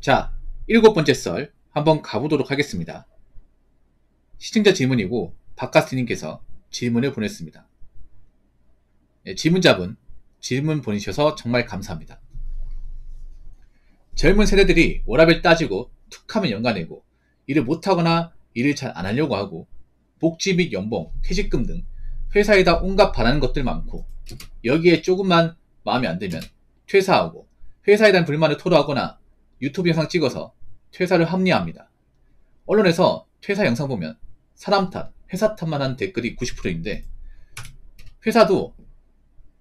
자, 7번째 썰 한번 가보도록 하겠습니다. 시청자 질문이고 박가스님께서 질문을 보냈습니다. 질문자분 질문 보내주셔서 정말 감사합니다. 젊은 세대들이 워라밸 따지고 툭하면 연가내고 일을 못하거나 일을 잘 안하려고 하고 복지 및 연봉, 퇴직금 등 회사에다 온갖 바라는 것들 많고 여기에 조금만 마음에 안 들면 퇴사하고 회사에 대한 불만을 토로하거나 유튜브 영상 찍어서 퇴사를 합리화합니다. 언론에서 퇴사 영상 보면 사람 탓, 회사 탓만 하는 댓글이 90%인데 회사도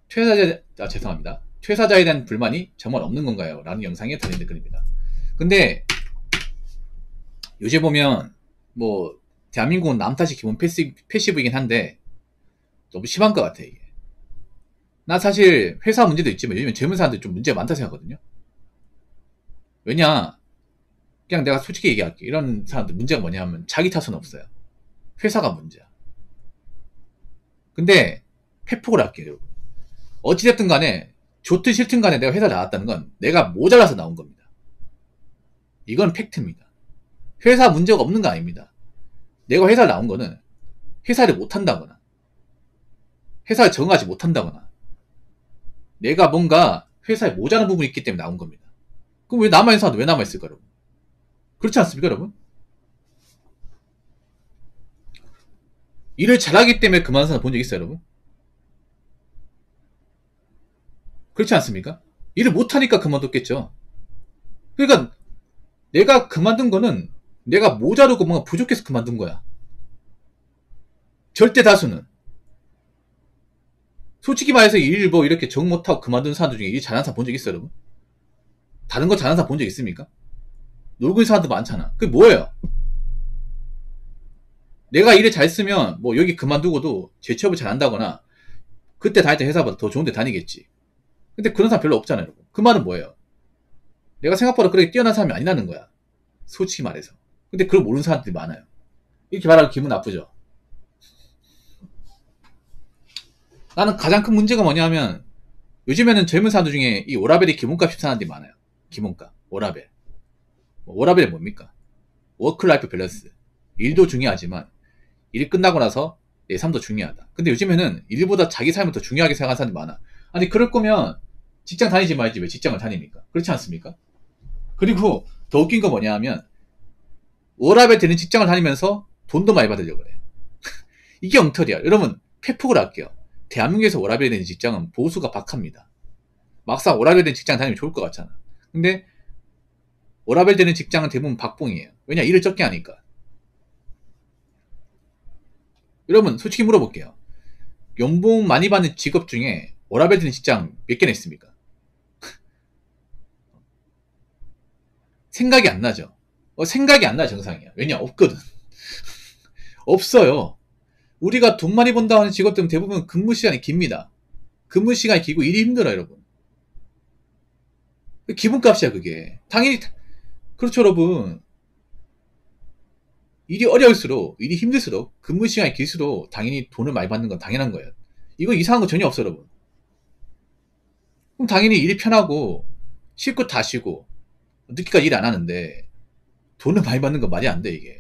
퇴사자에 대한 불만이 정말 없는 건가요? 라는 영상에 달린 댓글입니다. 근데 요새 보면 뭐 대한민국은 남 탓이 기본 패시브이긴 한데 너무 심한 것 같아 이게. 나 사실 회사 문제도 있지만 요즘 젊은 사람들 좀 문제가 많다 생각하거든요. 왜냐, 그냥 내가 솔직히 얘기할게. 이런 사람들 문제가 뭐냐면 자기 탓은 없어요. 회사가 문제야. 근데 회폭을 할게요, 여러분. 어찌됐든 간에 좋든 싫든 간에 내가 회사 나왔다는 건 내가 모자라서 나온 겁니다. 이건 팩트입니다. 회사 문제가 없는 거 아닙니다. 내가 회사를 나온 거는 회사를 못한다거나 회사를 적응하지 못한다거나 내가 뭔가 회사에 모자란 부분이 있기 때문에 나온 겁니다. 그럼 왜 남아있는 사람도 왜 남아있을까, 여러분? 그렇지 않습니까, 여러분? 일을 잘하기 때문에 그만둔 사람 본 적 있어요, 여러분? 그렇지 않습니까? 일을 못하니까 그만뒀겠죠. 그러니까 내가 그만둔 거는 내가 모자르고 뭔가 부족해서 그만둔 거야. 절대 다수는. 솔직히 말해서 일 뭐 이렇게 정 못하고 그만둔 사람들 중에 일 잘하는 사람 본 적 있어요, 여러분? 다른 거 잘하는 사람 본 적 있습니까? 놀고 있는 사람도 많잖아. 그게 뭐예요? 내가 일을 잘 쓰면 뭐 여기 그만두고도 재취업을 잘한다거나 그때 다닐 때 회사보다 더 좋은 데 다니겠지. 근데 그런 사람 별로 없잖아요, 여러분. 그 말은 뭐예요? 내가 생각보다 그렇게 뛰어난 사람이 아니라는 거야. 솔직히 말해서. 근데 그걸 모르는 사람들이 많아요. 이렇게 말하면 기분 나쁘죠? 나는 가장 큰 문제가 뭐냐면 요즘에는 젊은 사람들 중에 이 워라밸이 기본값 14사람들이 많아요. 기본값, 워라밸. 워라밸이 뭡니까? 워크라이프 밸런스. 일도 중요하지만 일이 끝나고 나서 내 삶도 중요하다. 근데 요즘에는 일보다 자기 삶을 더 중요하게 생각하는 사람들이 많아. 아니 그럴 거면 직장 다니지 말지 왜 직장을 다닙니까? 그렇지 않습니까? 그리고 더 웃긴 거 뭐냐 하면 워라밸 되는 직장을 다니면서 돈도 많이 받으려고 그래. 이게 엉터리야. 여러분 팩폭을 할게요. 대한민국에서 워라밸 되는 직장은 보수가 박합니다. 막상 워라밸 되는 직장 다니면 좋을 것 같잖아. 근데 워라밸 되는 직장은 대부분 박봉이에요. 왜냐, 일을 적게 하니까. 여러분 솔직히 물어볼게요. 연봉 많이 받는 직업 중에 워라밸 되는 직장 몇 개나 있습니까? 생각이 안 나죠. 생각이 안 나 정상이야. 왜냐, 없거든. 없어요. 우리가 돈 많이 번다 하는 직업들은 대부분 근무 시간이 깁니다. 근무 시간이 길고 일이 힘들어요, 여러분. 기본값이야 그게. 당연히 그렇죠, 여러분. 일이 어려울수록, 일이 힘들수록, 근무 시간이 길수록 당연히 돈을 많이 받는 건 당연한 거예요. 이거 이상한 거 전혀 없어요, 여러분. 그럼 당연히 일이 편하고 쉴 거 다 쉬고 늦게까지 일 안 하는데 돈을 많이 받는 건 말이 안 돼, 이게.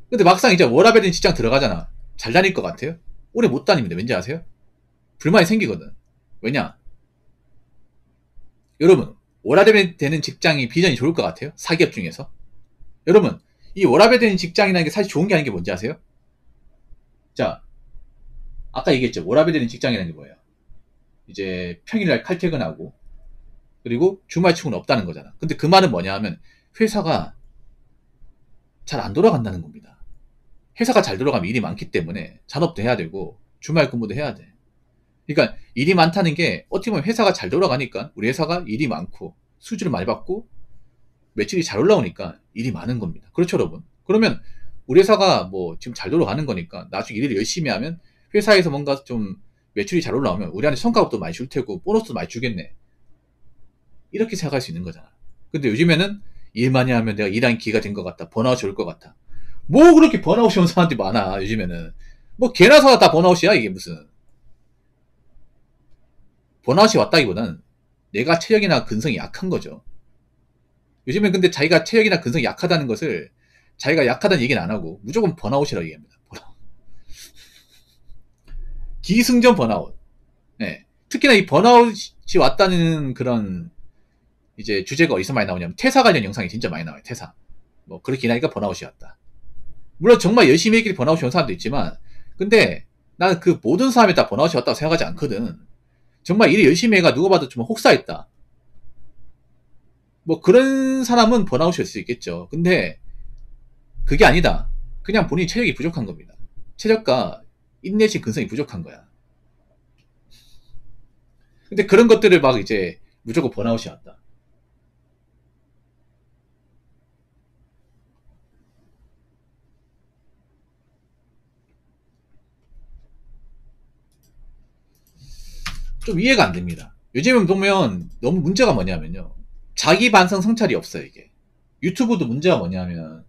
근데 막상 이제 워라밸 된 직장 들어가잖아. 잘 다닐 것 같아요? 오래 못 다닙니다. 왠지 아세요? 불만이 생기거든. 왜냐? 여러분, 워라밸 되는 직장이 비전이 좋을 것 같아요? 사기업 중에서? 여러분, 이 워라밸 되는 직장이라는 게 사실 좋은 게 아닌 게 뭔지 아세요? 자, 아까 얘기했죠. 워라밸 되는 직장이라는 게 뭐예요? 이제 평일날 칼퇴근하고 그리고 주말 치고는 없다는 거잖아. 근데 그 말은 뭐냐 하면 회사가 잘 안 돌아간다는 겁니다. 회사가 잘 돌아가면 일이 많기 때문에 잔업도 해야 되고 주말 근무도 해야 돼. 그러니까 일이 많다는 게 어떻게 보면 회사가 잘 돌아가니까 우리 회사가 일이 많고 수주를 많이 받고 매출이 잘 올라오니까 일이 많은 겁니다. 그렇죠, 여러분? 그러면 우리 회사가 뭐 지금 잘 돌아가는 거니까 나중에 일을 열심히 하면 회사에서 뭔가 좀 매출이 잘 올라오면 우리한테 성과급도 많이 줄 테고 보너스도 많이 주겠네. 이렇게 생각할 수 있는 거잖아. 근데 요즘에는 일 많이 하면 내가 일한 기가 된 것 같다. 번아웃이 올 것 같아. 뭐 그렇게 번아웃이 오는 사람들이 많아, 요즘에는. 뭐 개나 소나 다 번아웃이야, 이게 무슨. 번아웃이 왔다기보다는 내가 체력이나 근성이 약한 거죠. 요즘엔 근데 자기가 체력이나 근성이 약하다는 것을 자기가 약하다는 얘기는 안 하고 무조건 번아웃이라고 얘기합니다. 기승전 번아웃. 네. 특히나 이 번아웃이 왔다는 그런 이제 주제가 어디서 많이 나오냐면 퇴사 관련 영상이 진짜 많이 나와요. 퇴사. 뭐 그렇게 일하니까 번아웃이 왔다. 물론 정말 열심히 했길래 번아웃이 온 사람도 있지만 근데 나는 그 모든 사람이 다 번아웃이 왔다고 생각하지 않거든. 정말 일을 열심히 해가 누가 봐도 좀 혹사했다. 뭐 그런 사람은 번아웃일 수 있겠죠. 근데 그게 아니다. 그냥 본인이 체력이 부족한 겁니다. 체력과 인내심 근성이 부족한 거야. 근데 그런 것들을 막 이제 무조건 번아웃이 왔다. 좀 이해가 안 됩니다. 요즘은 보면 너무 문제가 뭐냐면요. 자기 반성 성찰이 없어요, 이게. 유튜브도 문제가 뭐냐면,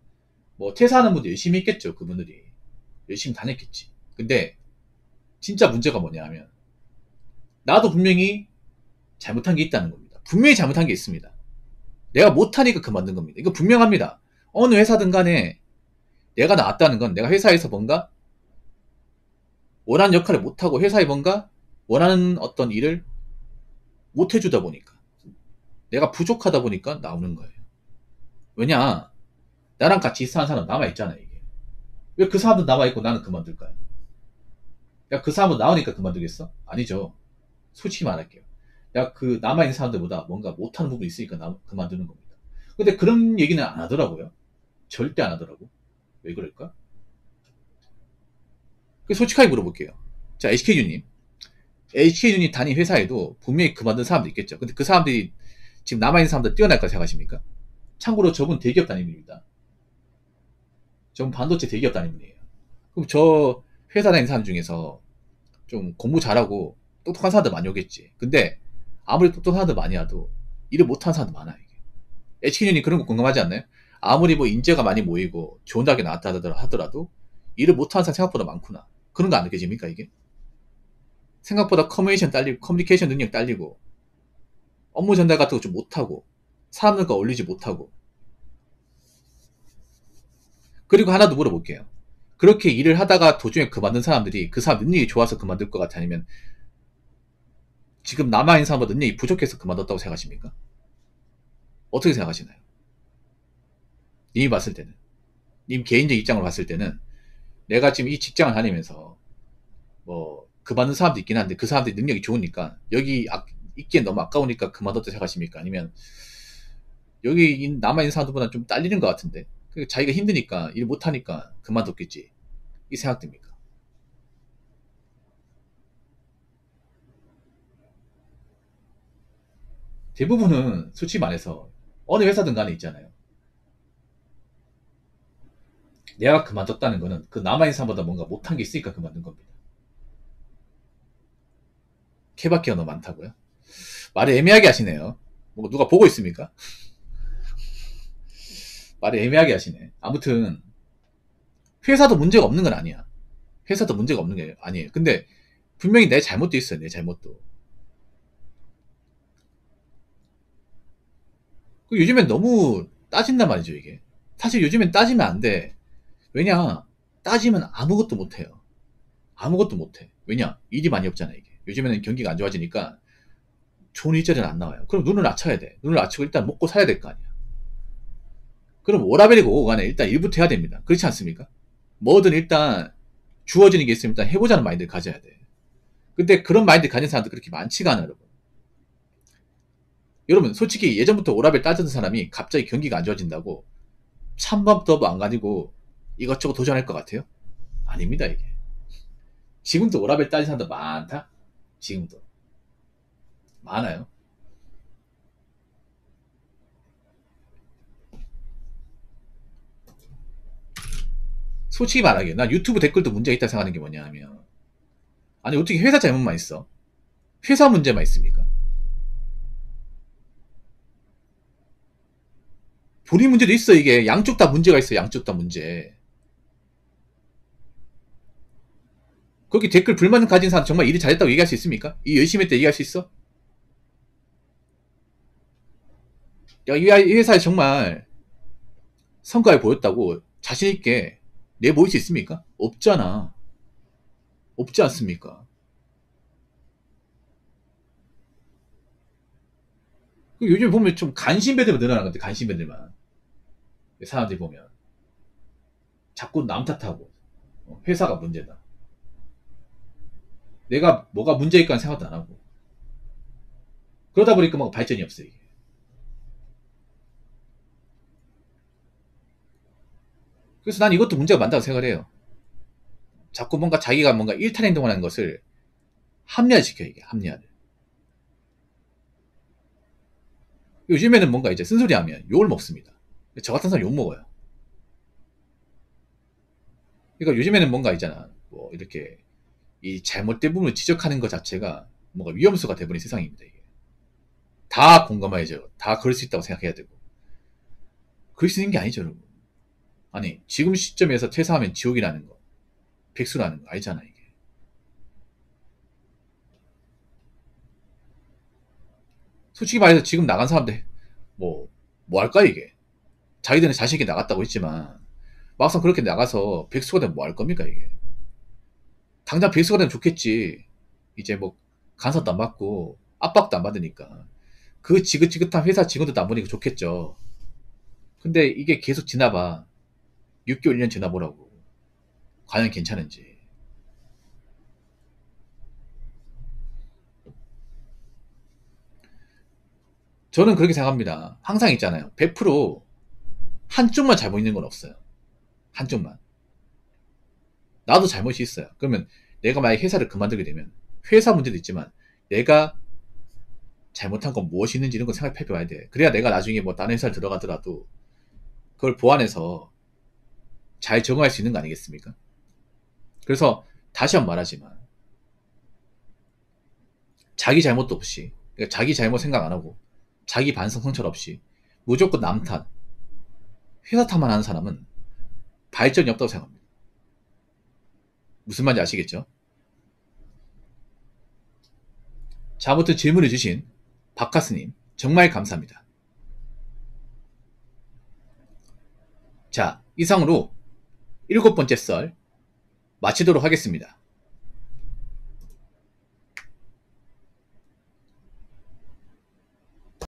뭐, 퇴사하는 분들 열심히 했겠죠, 그분들이. 열심히 다녔겠지. 근데, 진짜 문제가 뭐냐면, 나도 분명히 잘못한 게 있다는 겁니다. 분명히 잘못한 게 있습니다. 내가 못하니까 그만둔 겁니다. 이거 분명합니다. 어느 회사든 간에 내가 나왔다는 건 내가 회사에서 뭔가 원하는 역할을 못하고 회사에 뭔가 원하는 어떤 일을 못 해주다 보니까 내가 부족하다 보니까 나오는 거예요. 왜냐? 나랑 같이 있어하는 사람 남아있잖아, 이게. 왜 그 사람도 남아있고 나는 그만둘까요? 야, 그 사람은 나오니까 그만두겠어? 아니죠. 솔직히 말할게요. 야, 그 남아있는 사람들보다 뭔가 못하는 부분이 있으니까 그만두는 겁니다. 근데 그런 얘기는 안 하더라고요. 절대 안 하더라고. 왜 그럴까? 솔직하게 물어볼게요. 자, HK주님. HK주님 다닌 회사에도 분명히 그만둔 사람도 있겠죠. 근데 그 사람들이 지금 남아있는 사람들 뛰어날 거라 생각하십니까? 참고로 저분 대기업 단임입니다. 저분 반도체 대기업 단임이에요. 그럼 저 회사 다니는 사람 중에서 좀 공부 잘하고 똑똑한 사람들 많이 오겠지. 근데 아무리 똑똑한 사람들 많이 와도 일을 못하는 사람들 많아요. HK님이 그런 거 궁금하지 않나요? 아무리 뭐 인재가 많이 모이고 좋은 대학에 나왔다 하더라도 일을 못하는 사람 생각보다 많구나. 그런 거 안 느껴집니까 이게? 생각보다 커뮤니케이션 능력 딸리고 업무 전달 같은 거 좀 못하고 사람들과 어울리지 못하고. 그리고 하나 더 물어볼게요. 그렇게 일을 하다가 도중에 그만둔 사람들이 그 사람 능력이 좋아서 그만둘 것 같아? 아니면 지금 남아있는 사람보다 능력이 부족해서 그만뒀다고 생각하십니까? 어떻게 생각하시나요? 님이 봤을 때는. 님 개인적 입장으로 봤을 때는 내가 지금 이 직장을 다니면서 뭐 그만둔 사람도 있긴 한데 그 사람들이 능력이 좋으니까 여기 있기엔 너무 아까우니까 그만뒀다고 생각하십니까? 아니면 여기 남아있는 사람들보다 좀 딸리는 것 같은데 자기가 힘드니까 일 못하니까 그만뒀겠지 이 생각됩니까? 대부분은 솔직히 말해서 어느 회사든 간에 있잖아요. 내가 그만뒀다는 거는 그 남아있는 사람보다 뭔가 못한 게 있으니까 그만둔 겁니다. 케바케가 너무 많다고요? 말을 애매하게 하시네요. 뭐 누가 보고 있습니까? 말을 애매하게 하시네. 아무튼 회사도 문제가 없는 건 아니야. 회사도 문제가 없는 게 아니에요. 근데 분명히 내 잘못도 있어요. 내 잘못도. 요즘엔 너무 따진단 말이죠, 이게. 사실 요즘엔 따지면 안 돼. 왜냐? 따지면 아무것도 못해요. 아무것도 못해. 왜냐? 일이 많이 없잖아, 이게. 요즘에는 경기가 안 좋아지니까 좋은 일자리는 안 나와요. 그럼 눈을 낮춰야 돼. 눈을 낮추고 일단 먹고 살아야 될 거 아니야. 그럼 워라밸이고 오고 간에 일단 일부터 해야 됩니다. 그렇지 않습니까? 뭐든 일단 주어지는 게 있으면 일단 해보자는 마인드를 가져야 돼. 근데 그런 마인드 가진 사람들 그렇게 많지가 않아요, 여러분. 여러분, 솔직히 예전부터 오라벨 따지던 사람이 갑자기 경기가 안 좋아진다고 찬밥도 안 가지고 이것저것 도전할 것 같아요? 아닙니다, 이게. 지금도 오라벨 따진 사람들 많다? 지금도. 많아요. 솔직히 말하기에, 난 유튜브 댓글도 문제가 있다 생각하는 게 뭐냐 하면, 아니, 어떻게 회사 잘못만 있어? 회사 문제만 있습니까? 본인 문제도 있어, 이게. 양쪽 다 문제가 있어, 양쪽 다 문제. 거기 댓글 불만 가진 사람 정말 일을 잘했다고 얘기할 수 있습니까? 이 열심히 했다 얘기할 수 있어? 야, 이 회사에 정말 성과를 보였다고 자신있게 내보일 수 있습니까? 없잖아. 없지 않습니까? 요즘 보면 좀 간신배들만 늘어나는 건데, 간신배들만. 사람들이 보면. 자꾸 남 탓하고. 회사가 문제다. 내가 뭐가 문제일까 생각도 안 하고. 그러다 보니까 막 발전이 없어요, 이게. 그래서 난 이것도 문제가 많다고 생각을 해요. 자꾸 뭔가 자기가 뭔가 일탈 행동을 하는 것을 합리화시켜요, 이게, 합리화를. 요즘에는 뭔가 이제 쓴소리 하면 욕을 먹습니다. 저 같은 사람 욕 먹어요. 그러니까 요즘에는 뭔가 있잖아. 뭐, 이렇게, 이 잘못된 부분을 지적하는 것 자체가 뭔가 위험수가 돼버린 세상입니다, 이게. 다 공감해야죠. 다 그럴 수 있다고 생각해야 되고. 그럴 수 있는 게 아니죠, 여러분. 아니, 지금 시점에서 퇴사하면 지옥이라는 거, 백수라는 거 알잖아, 이게. 솔직히 말해서 지금 나간 사람들, 뭐 할까, 이게? 자기들은 자신있게 나갔다고 했지만, 막상 그렇게 나가서 백수가 되면 뭐 할 겁니까, 이게? 당장 백수가 되면 좋겠지. 이제 뭐, 간섭도 안 받고, 압박도 안 받으니까. 그 지긋지긋한 회사 직원들도 안 보니까 좋겠죠. 근데 이게 계속 지나봐. 6개월, 1년 지나보라고. 과연 괜찮은지. 저는 그렇게 생각합니다. 항상 있잖아요. 100% 한쪽만 잘못 있는 건 없어요. 한쪽만. 나도 잘못이 있어요. 그러면 내가 만약에 회사를 그만두게 되면 회사 문제도 있지만 내가 잘못한 건 무엇이 있는지 이런 거 생각해 봐야 돼. 그래야 내가 나중에 뭐 다른 회사를 들어가더라도 그걸 보완해서 잘 적응할 수 있는 거 아니겠습니까? 그래서 다시 한번 말하지만 자기 잘못도 없이, 그러니까 자기 잘못 생각 안 하고 자기 반성 성찰 없이 무조건 남 탓, 회사 탓만 하는 사람은 발전이 없다고 생각합니다. 무슨 말인지 아시겠죠? 자, 아무튼 질문을 주신 박카스님 정말 감사합니다. 자, 이상으로 7번째 썰 마치도록 하겠습니다.